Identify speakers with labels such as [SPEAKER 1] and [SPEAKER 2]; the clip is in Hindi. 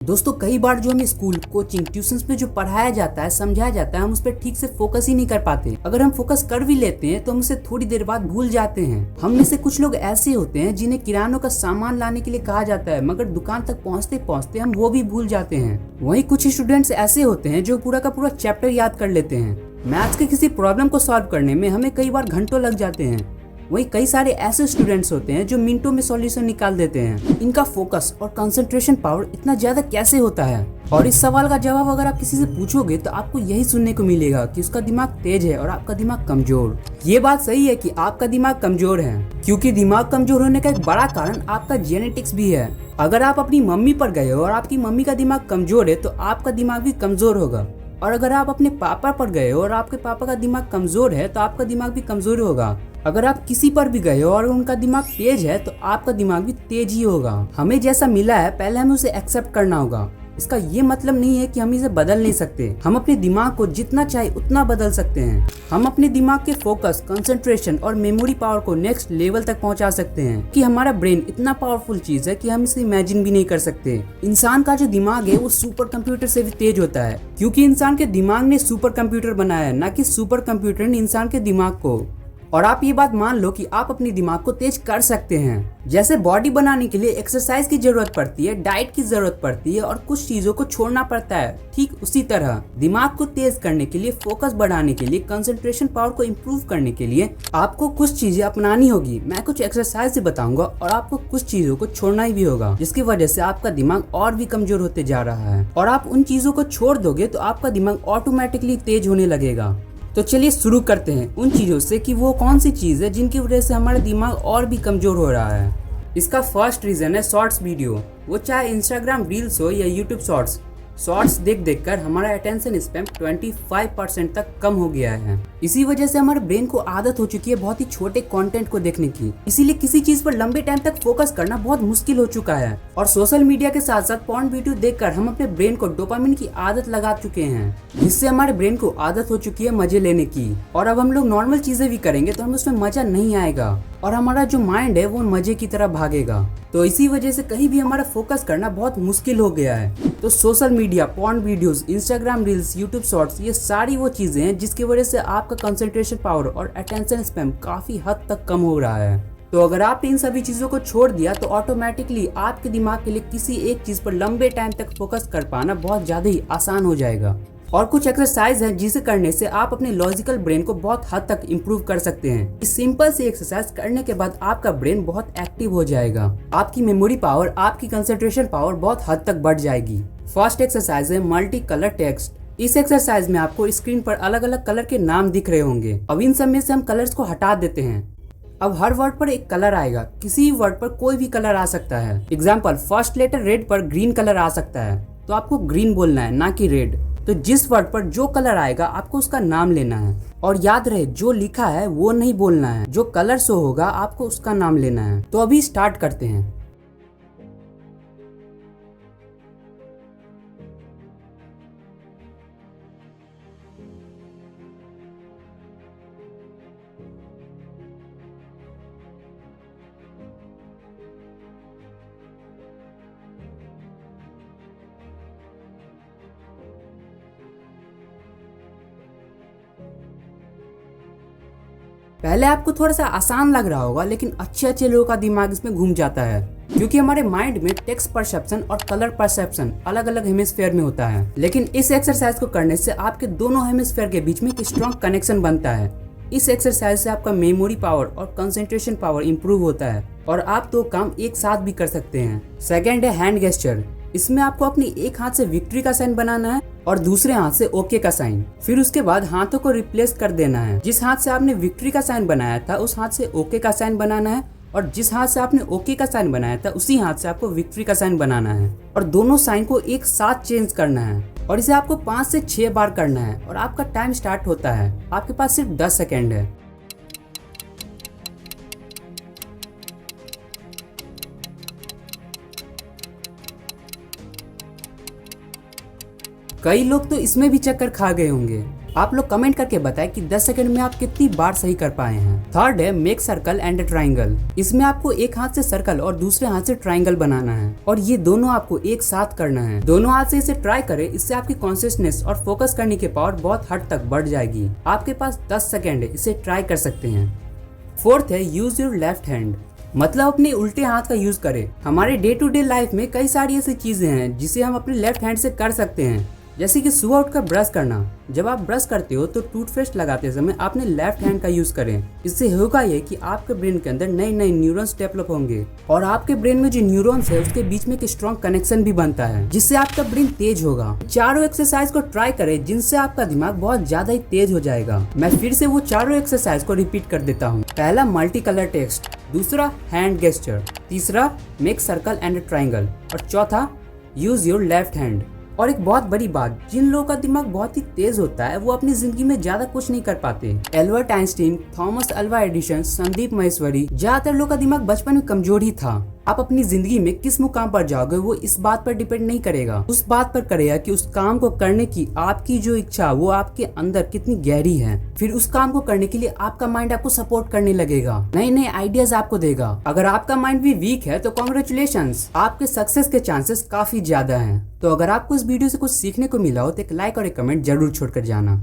[SPEAKER 1] दोस्तों कई बार जो हमें स्कूल, कोचिंग, ट्यूशंस में जो पढ़ाया जाता है, समझाया जाता है, हम उस पर ठीक से फोकस ही नहीं कर पाते। अगर हम फोकस कर भी लेते हैं तो हम उसे थोड़ी देर बाद भूल जाते हैं। हम में से कुछ लोग ऐसे होते हैं जिन्हें किरानों का सामान लाने के लिए कहा जाता है, मगर दुकान तक पहुंचते पहुंचते हम वो भी भूल जाते हैं। वहीं कुछ स्टूडेंट्स ऐसे होते हैं जो पूरा का पूरा चैप्टर याद कर लेते हैं। मैथ्स के किसी प्रॉब्लम को सॉल्व करने में हमें कई बार घंटों लग जाते हैं। वहीं कई सारे ऐसे स्टूडेंट्स होते हैं जो मिनटों में सॉल्यूशन निकाल देते हैं। इनका फोकस और कंसंट्रेशन पावर इतना ज्यादा कैसे होता है? और इस सवाल का जवाब अगर आप किसी से पूछोगे तो आपको यही सुनने को मिलेगा कि उसका दिमाग तेज है और आपका दिमाग कमजोर। ये बात सही है कि आपका दिमाग कमजोर है, क्योंकि दिमाग कमजोर होने का एक बड़ा कारण आपका जेनेटिक्स भी है। अगर आप अपनी मम्मी पर गए हो और आपकी मम्मी का दिमाग कमजोर है तो आपका दिमाग भी कमजोर होगा। और अगर आप अपने पापा पर गए हो और आपके पापा का दिमाग कमजोर है तो आपका दिमाग भी कमजोर होगा। अगर आप किसी पर भी गए हो और उनका दिमाग तेज है तो आपका दिमाग भी तेज ही होगा। हमें जैसा मिला है पहले हमें उसे एक्सेप्ट करना होगा। इसका ये मतलब नहीं है कि हम इसे बदल नहीं सकते। हम अपने दिमाग को जितना चाहे उतना बदल सकते हैं। हम अपने दिमाग के फोकस, कंसंट्रेशन और मेमोरी पावर को नेक्स्ट लेवल तक पहुंचा सकते हैं। कि हमारा ब्रेन इतना पावरफुल चीज है कि हम इसे इमेजिन भी नहीं कर सकते। इंसान का जो दिमाग है वो सुपर कंप्यूटर से भी तेज होता है, क्योंकि इंसान के दिमाग ने सुपर कंप्यूटर बनाया है, न कि सुपर कंप्यूटर ने इंसान के दिमाग को। और आप ये बात मान लो कि आप अपने दिमाग को तेज कर सकते हैं। जैसे बॉडी बनाने के लिए एक्सरसाइज की जरूरत पड़ती है, डाइट की जरूरत पड़ती है और कुछ चीजों को छोड़ना पड़ता है, ठीक उसी तरह दिमाग को तेज करने के लिए, फोकस बढ़ाने के लिए, कंसंट्रेशन पावर को इम्प्रूव करने के लिए आपको कुछ चीजें अपनानी होगी। मैं कुछ एक्सरसाइज से बताऊंगा और आपको कुछ चीजों को छोड़ना ही भी होगा, जिसकी वजह से आपका दिमाग और भी कमजोर होते जा रहा है। और आप उन चीजों को छोड़ दोगे तो आपका दिमाग ऑटोमेटिकली तेज होने लगेगा। तो चलिए शुरू करते हैं उन चीज़ों से कि वो कौन सी चीज़ है जिनकी वजह से हमारा दिमाग और भी कमज़ोर हो रहा है। इसका फर्स्ट रीज़न है शॉर्ट्स वीडियो। वो चाहे इंस्टाग्राम रील्स हो या यूट्यूब शॉर्ट्स देख कर हमारा अटेंशन स्पैन 25% तक कम हो गया है। इसी वजह से हमारे ब्रेन को आदत हो चुकी है बहुत ही छोटे कंटेंट को देखने की। इसीलिए किसी चीज पर लंबे टाइम तक फोकस करना बहुत मुश्किल हो चुका है। और सोशल मीडिया के साथ साथ पॉर्न वीडियो देखकर हम अपने ब्रेन को डोपामिन की आदत लगा चुके हैं, जिससे हमारे ब्रेन को आदत हो चुकी है मजे लेने की। और अब हम लोग नॉर्मल चीजें भी करेंगे तो हमें उसमें मजा नहीं आएगा और हमारा जो माइंड है वो मजे की तरह भागेगा। तो इसी वजह से कहीं भी हमारा फोकस करना बहुत मुश्किल हो गया है। तो social media, porn videos, Instagram reels, YouTube shorts, ये सारी वो चीजें हैं जिसकी वजह से आपका कंसंट्रेशन पावर और अटेंशन स्पैन काफी हद तक कम हो रहा है। तो अगर आपने इन सभी चीजों को छोड़ दिया तो ऑटोमेटिकली आपके दिमाग के लिए किसी एक चीज पर लंबे टाइम तक फोकस कर पाना बहुत ज्यादा ही आसान हो जाएगा। और कुछ एक्सरसाइज है जिसे करने से आप अपने लॉजिकल ब्रेन को बहुत हद तक इम्प्रूव कर सकते हैं। इस सिंपल सी एक्सरसाइज करने के बाद आपका ब्रेन बहुत एक्टिव हो जाएगा। आपकी मेमोरी पावर, आपकी कंसंट्रेशन पावर बहुत हद तक बढ़ जाएगी। फर्स्ट एक्सरसाइज है मल्टी कलर टेक्स्ट। इस एक्सरसाइज में आपको स्क्रीन पर अलग अलग कलर के नाम दिख रहे होंगे। अब इन सब में से हम कलर्स को हटा देते हैं। अब हर वर्ड पर एक कलर आएगा। किसी वर्ड पर कोई भी कलर आ सकता है। एग्जाम्पल, फर्स्ट लेटर रेड पर ग्रीन कलर आ सकता है, तो आपको ग्रीन बोलना है, ना कि रेड। तो जिस वर्ड पर जो कलर आएगा आपको उसका नाम लेना है। और याद रहे, जो लिखा है वो नहीं बोलना है, जो कलर शो होगा आपको उसका नाम लेना है। तो अभी स्टार्ट करते हैं। पहले आपको थोड़ा सा आसान लग रहा होगा, लेकिन अच्छे लोगों का दिमाग इसमें घूम जाता है, क्योंकि हमारे माइंड में टेक्स्ट परसेप्शन और कलर परसेप्शन अलग अलग हेमिस्फीयर में होता है। लेकिन इस एक्सरसाइज को करने से आपके दोनों हेमिस्फीयर के बीच में एक स्ट्रॉन्ग कनेक्शन बनता है। इस एक्सरसाइज से आपका मेमोरी पावर और कंसंट्रेशन पावर इंप्रूव होता है और आप दो काम एक साथ भी कर सकते हैं। सेकेंड है हैंड गेस्चर। इसमें आपको अपनी एक हाथ से विक्ट्री का साइन बनाना है और दूसरे हाथ से ओके का साइन। फिर उसके बाद हाथों को रिप्लेस कर देना है। जिस हाथ से आपने विक्ट्री का साइन बनाया था उस हाथ से ओके का साइन बनाना है, और जिस हाथ से आपने ओके का साइन बनाया था उसी हाथ से आपको विक्ट्री का साइन बनाना है। और दोनों साइन को एक साथ चेंज करना है और इसे आपको 5 से 6 बार करना है। और आपका टाइम स्टार्ट होता है। आपके पास सिर्फ 10 सेकेंड है। कई लोग तो इसमें भी चक्कर खा गए होंगे। आप लोग कमेंट करके बताएं कि 10 सेकंड में आप कितनी बार सही कर पाए हैं। थर्ड है मेक सर्कल एंड ट्राइंगल। इसमें आपको एक हाथ से सर्कल और दूसरे हाथ से ट्राइंगल बनाना है और ये दोनों आपको एक साथ करना है। दोनों हाथ से इसे ट्राई करें, इससे आपकी कॉन्सियसनेस और फोकस करने की पावर बहुत हद तक बढ़ जाएगी। आपके पास 10 सेकंड है, इसे ट्राई कर सकते हैं। फोर्थ है यूज योर लेफ्ट हैंड, मतलब अपने उल्टे हाथ का यूज करें। हमारे डे टू डे लाइफ में कई सारी ऐसी चीजें हैं जिसे हम अपने लेफ्ट हैंड से कर सकते हैं, जैसे कि सुबह उठकर ब्रश करना। जब आप ब्रश करते हो तो टूथपेस्ट लगाते समय अपने लेफ्ट हैंड का यूज करें। इससे होगा ये कि आपके ब्रेन के अंदर नए नए न्यूरॉन्स डेवलप होंगे और आपके ब्रेन में जो न्यूरॉन्स है उसके बीच में एक स्ट्रॉन्ग कनेक्शन भी बनता है, जिससे आपका ब्रेन तेज होगा। चारों एक्सरसाइज को ट्राई करें जिनसे आपका दिमाग बहुत ज्यादा ही तेज हो जाएगा। मैं फिर से वो चारों एक्सरसाइज को रिपीट कर देता हूँ। पहला मल्टी कलर टेक्स्ट, दूसरा हैंड गेस्चर, तीसरा मेक सर्कल एंड ट्राइंगल और चौथा यूज योर लेफ्ट हैंड। और एक बहुत बड़ी बात, जिन लोगों का दिमाग बहुत ही तेज होता है वो अपनी जिंदगी में ज्यादा कुछ नहीं कर पाते। Albert Einstein, Thomas Alva Edison, Sandeep Maheshwari, ज्यादातर लोगों का दिमाग बचपन में कमजोर ही था। आप अपनी जिंदगी में किस मुकाम पर जाओगे वो इस बात पर डिपेंड नहीं करेगा, उस बात पर करेगा कि उस काम को करने की आपकी जो इच्छा वो आपके अंदर कितनी गहरी है। फिर उस काम को करने के लिए आपका माइंड आपको सपोर्ट करने लगेगा, नए नए आइडियाज आपको देगा। अगर आपका माइंड भी वीक है तो कॉन्ग्रेचुलेशंस, आपके सक्सेस के चांसेस काफी ज्यादा हैं। तो अगर आपको इस वीडियो से कुछ सीखने को मिला हो तो एक लाइक और एक कमेंट जरूर छोड़कर जाना।